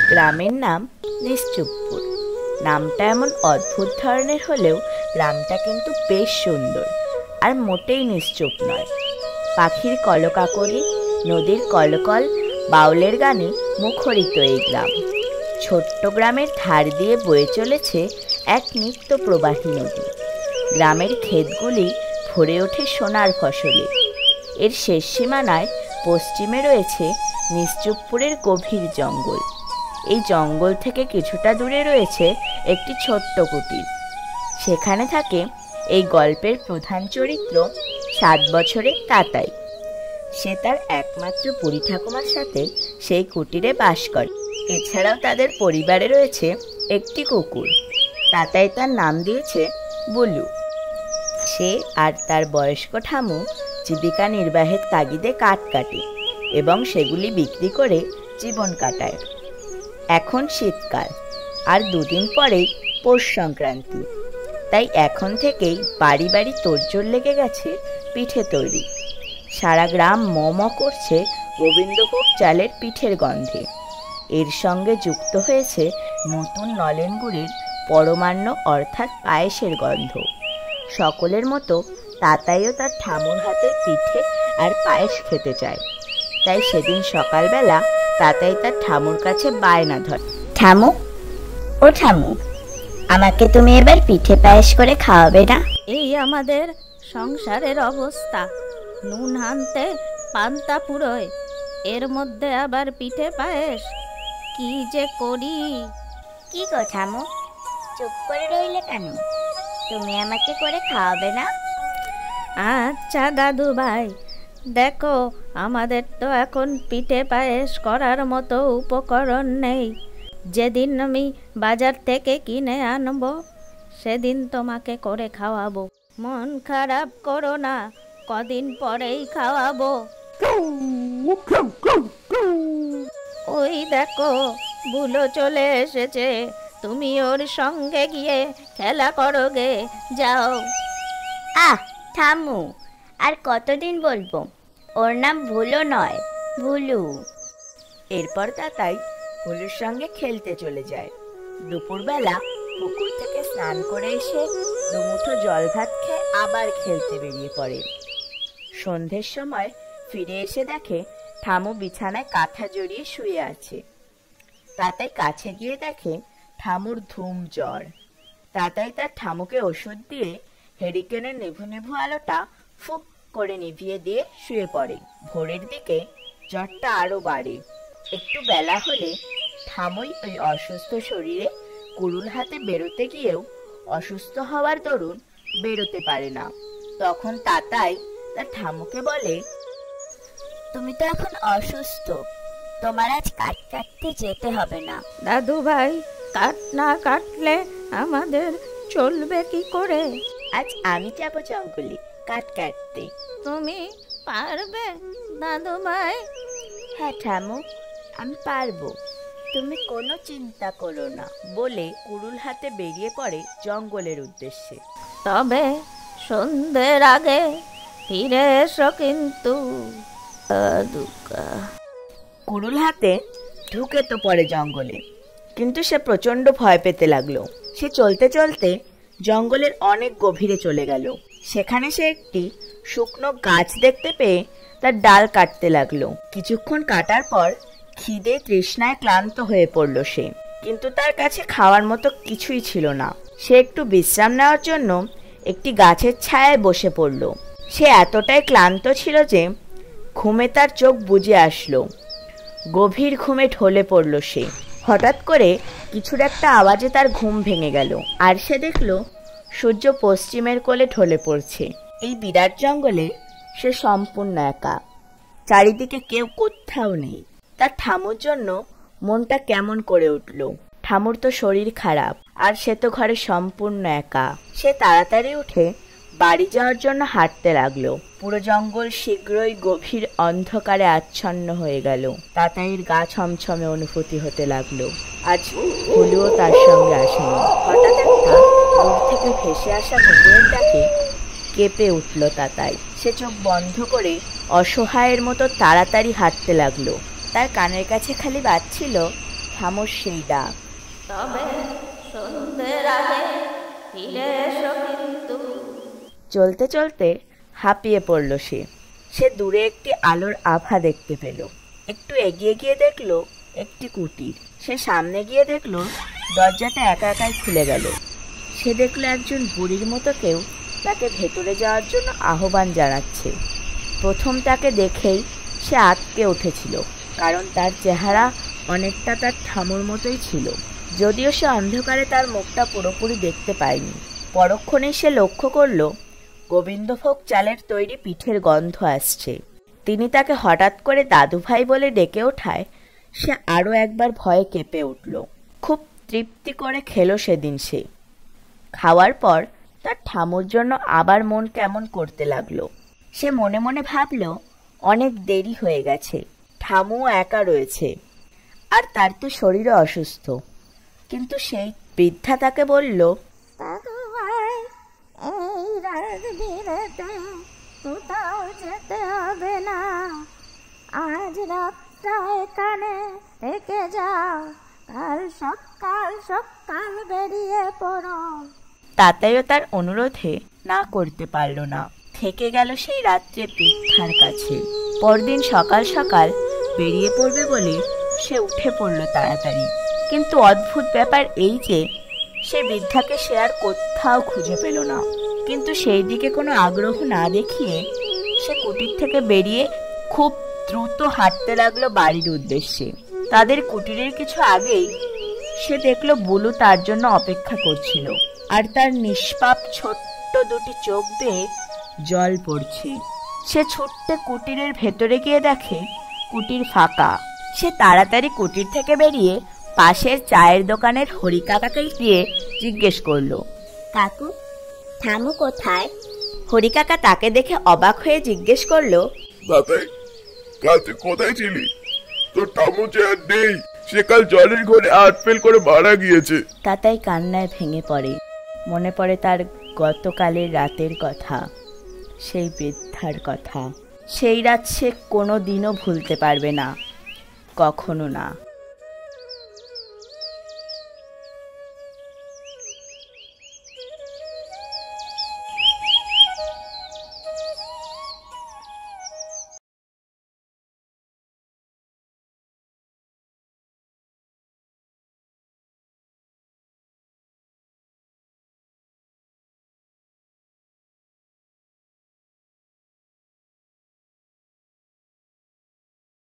গ্রামের নাম নিশ্চুপপুর। নামটা এমন অদ্ভুত ধরনের হলেও গ্রামটা কিন্তু বেশ সুন্দর আর মোটেই নিশ্চুপ নয়। পাখির কলকাকলি, নদীর কলকল, বাউলের গানে মুখরিত এই গ্রাম। ছোট্ট গ্রামের ধার দিয়ে বয়ে চলেছে এক নিত্য প্রবাহী নদী। গ্রামের ক্ষেতগুলি ভরে ওঠে সোনার ফসলে। এর শেষ সীমানায় পশ্চিমে রয়েছে নিশ্চুপপুরের গভীর জঙ্গল। এই জঙ্গল থেকে কিছুটা দূরে রয়েছে একটি ছোট্ট কুটির। সেখানে থাকে এই গল্পের প্রধান চরিত্র 7 বছরের তাতাই। সে তার একমাত্র বুড়ি ঠাকুমার সাথে সেই কুটিরে বাস করে। এছাড়াও তাদের পরিবারে রয়েছে একটি কুকুর। তাতাই তার নাম দিয়েছে বুলু। সে আর তার বয়স্ক ঠামু জীবিকা নির্বাহের তাগিদে কাঠ কাটে এবং সেগুলি বিক্রি করে জীবন কাটায়। এখন শীতকাল, আর 2 দিন পরেই পৌষ সংক্রান্তি। তাই এখন থেকেই বাড়ি বাড়ি তোড়জোড় লেগে গেছে পিঠে তৈরি। সারা গ্রাম ম করছে গোবিন্দভোগ চালের পিঠের গন্ধে। এর সঙ্গে যুক্ত হয়েছে নতুন নলেন গুড়ের পরমান্ন অর্থাৎ পায়েসের গন্ধ। সকলের মতো তাতাইও তার ঠামুর হাতের পিঠে আর পায়েস খেতে চায়। তাই সেদিন সকালবেলা তাতাই তার ঠামুর কাছে বায়না ধরে, ঠামু, ও ঠামু, আমাকে তুমি এবার পিঠে পায়েস করে খাওয়াবে না? এই আমাদের সংসারের অবস্থা, নুন আনতে পান্তা পুরোয়, এর মধ্যে আবার পিঠে পায়েস, কি যে করি। কি গো ঠামু, চুপ করে রইলে কেন? তুমি আমাকে করে খাওয়াবে না? আচ্ছা দাদু ভাই, দেখো আমাদের তো এখন পিঠে পায়েস করার মতো উপকরণ নেই। যেদিন আমি বাজার থেকে কিনে আনবো সেদিন তোমাকে করে খাওয়াবো। মন খারাপ করো না, কদিন পরেই খাওয়াবো। ওই দেখো বুলো চলে এসেছে, তুমি ওর সঙ্গে গিয়ে খেলা করো গে, যাও। আহ ঠামু, আর কতদিন বলবো? ওর নাম ভুলো নয়, ভুলু। এরপর তাতাই বুলুর সঙ্গে খেলতে চলে যায়। দুপুরবেলা পুকুর থেকে স্নান করে এসে দুমুঠো জল ভাত খেয়ে আবার খেলতে বেরিয়ে পড়ে। সন্ধ্যের সময় ফিরে এসে দেখে ঠামু বিছানায় কাঁথা জড়িয়ে শুয়ে আছে। তাতাই কাছে গিয়ে দেখে ঠামুর ধুম জ্বর। তাতাই তার ঠামুকে ওষুধ দিয়ে হেরিকেনের নেভু নেভু আলোটা ফুক করে নিভিয়ে দিয়ে শুয়ে পড়ে। ভোরের দিকে জ্বরটা আরো বাড়ে। একটু বেলা হলে ঠামুই ওই অসুস্থ শরীরে কুড়ুল হাতে বেরোতে গিয়েও অসুস্থ হওয়ার দরুন বেরোতে পারে না। তখন তাতাই তার ঠামুকে বলে, তুমি তো এখন অসুস্থ, তোমার আজ কাঠ কাটতে যেতে হবে না। দাদু ভাই, কাঠ না কাটলে আমাদের চলবে কি করে? আজ আমি যাবো জঙ্গলে কাঠ কাটতে। তুমি পারবে দাদু ভাই? হ্যাঁ ঠামু, আমি পারবো, তুমি কোনো চিন্তা করো না বলে কুড়ুল হাতে বেরিয়ে পড়ে জঙ্গলের উদ্দেশ্যে। তবে সন্ধ্যের আগে ফিরে এসো কিন্তু। কুড়ুল হাতে ঢুকে তো পড়ে জঙ্গলে, কিন্তু সে প্রচন্ড ভয় পেতে লাগলো। সে চলতে চলতে জঙ্গলের অনেক গভীরে চলে গেল। সেখানে সে একটি শুকনো গাছ দেখতে পেয়ে তার ডাল কাটতে লাগলো। কিছুক্ষণ কাটার পর খিদে তৃষ্ণায় ক্লান্ত হয়ে পড়ল সে, কিন্তু তার কাছে খাওয়ার মতো কিছুই ছিল না। সে একটু বিশ্রাম নেওয়ার জন্য একটি গাছের ছায়ায় বসে পড়ল। সে এতটাই ক্লান্ত ছিল যে ঘুমে তার চোখ বুজে আসলো। গভীর ঘুমে ঢলে পড়ল সে। হঠাৎ করে কিছুর একটা আওয়াজে তার ঘুম ভেঙে গেল, আর সে দেখল সূর্য পশ্চিমের কোলে ঢলে পড়ছে। এই বিরাট জঙ্গলে সে সম্পূর্ণ একা, চারিদিকে কেউ কোথাও নেই। তার ঠামুর জন্য মনটা কেমন করে উঠল। ঠামুর তো শরীর খারাপ, আর সে তো ঘরে সম্পূর্ণ একা। সে তাড়াতাড়ি উঠে বাড়ি যাওয়ার জন্য হাঁটতে লাগলো। পুরো জঙ্গল শীঘ্রই গভীর অন্ধকারে আচ্ছন্ন হয়ে গেল। তাতাইয়ের গা ছমছমে অনুভূতি হতে লাগলো। আজ ভুলুও তার সঙ্গে আসেনি। হঠাৎ একটা দূর থেকে ভেসে আসা কুকুরের ডাকে কেঁপে উঠল তাতাই। সে চোখ বন্ধ করে অসহায়ের মতো তাড়াতাড়ি হাঁটতে লাগলো। তার কানের কাছে খালি বাজছিল, ঠামুর সেই ডাক। তবে সন্ধ্যের আগে ফিরে এসো কিন্তু। চলতে চলতে হাঁপিয়ে পড়ল সে। সে দূরে একটি আলোর আভা দেখতে পেল। একটু এগিয়ে গিয়ে দেখলো একটি কুটির। সে সামনে গিয়ে দেখলো দরজাটা একা একাই খুলে গেল। সে দেখলো একজন বুড়ির মতো কেউ তাকে ভেতরে যাওয়ার জন্য আহ্বান জানাচ্ছে। প্রথম তাকে দেখেই সে আঁতকে উঠেছিল, কারণ তার চেহারা অনেকটা তার ঠামুর মতোই ছিল, যদিও সে অন্ধকারে তার মুখটা পুরোপুরি দেখতে পায়নি। পরক্ষণেই সে লক্ষ্য করল গোবিন্দভোগ চালের তৈরি পিঠের গন্ধ আসছে। তিনি তাকে হঠাৎ করে দাদুভাই বলে ডেকে ওঠায় সে আরও একবার ভয়ে কেঁপে উঠল। খুব তৃপ্তি করে খেলো সেদিন সে। খাওয়ার পর তার ঠামুর জন্য আবার মন কেমন করতে লাগলো। সে মনে মনে ভাবল অনেক দেরি হয়ে গেছে, ঠামুও একা রয়েছে, আর তার তো শরীরও অসুস্থ। কিন্তু সেই বৃদ্ধা তাকে বলল, এই রাত বিরেতে কোথাও যেতে হবে না, আজ রাতটা এখানে থেকে যাও, কাল সকাল সকাল বেরিয়ে পড়ো। তাতাইও তার অনুরোধে না করতে পারল না, থেকে গেল সেই রাত্রে বৃদ্ধার কাছে। পরদিন সকাল সকাল বেরিয়ে পড়বে বলে সে উঠে পড়ল তাড়াতাড়ি। কিন্তু অদ্ভুত ব্যাপার এই যে সে বৃদ্ধাকে সে আর কোথাও খুঁজে পেল না। কিন্তু সেই দিকে কোনো আগ্রহ না দেখিয়ে সে কুটির থেকে বেরিয়ে খুব দ্রুত হাঁটতে লাগলো বাড়ির উদ্দেশ্যে। তাদের কুটিরের কিছু আগেই সে দেখলো বুলু তার জন্য অপেক্ষা করছিল, আর তার নিষ্পাপ ছোট্ট দুটি চোখ বেয়ে জল পড়ছে। সে ছুটতে কুটিরের ভেতরে গিয়ে দেখে কুটির ফাঁকা। সে তাড়াতাড়ি কুটির থেকে বেরিয়ে পাশের চায়ের দোকানের হরি কাকাকে গিয়ে জিজ্ঞেস করলো, কাকু, ঠামু কোথায়? হরি কাকা তাকে দেখে অবাক হয়ে জিজ্ঞেস করলো, দাদাই, কাল তুই কোথায় ছিলি? তোর ঠামু যে আর নেই, সে কাল জলের ঘরে আটফেল করে মারা গিয়েছে। তাতাই কান্নায় ভেঙে পড়ে। মনে পড়ে তার গতকালের রাতের কথা, সেই বৃদ্ধার কথা। সেই রাত সে কোনো দিনও ভুলতে পারবে না, কখনো না।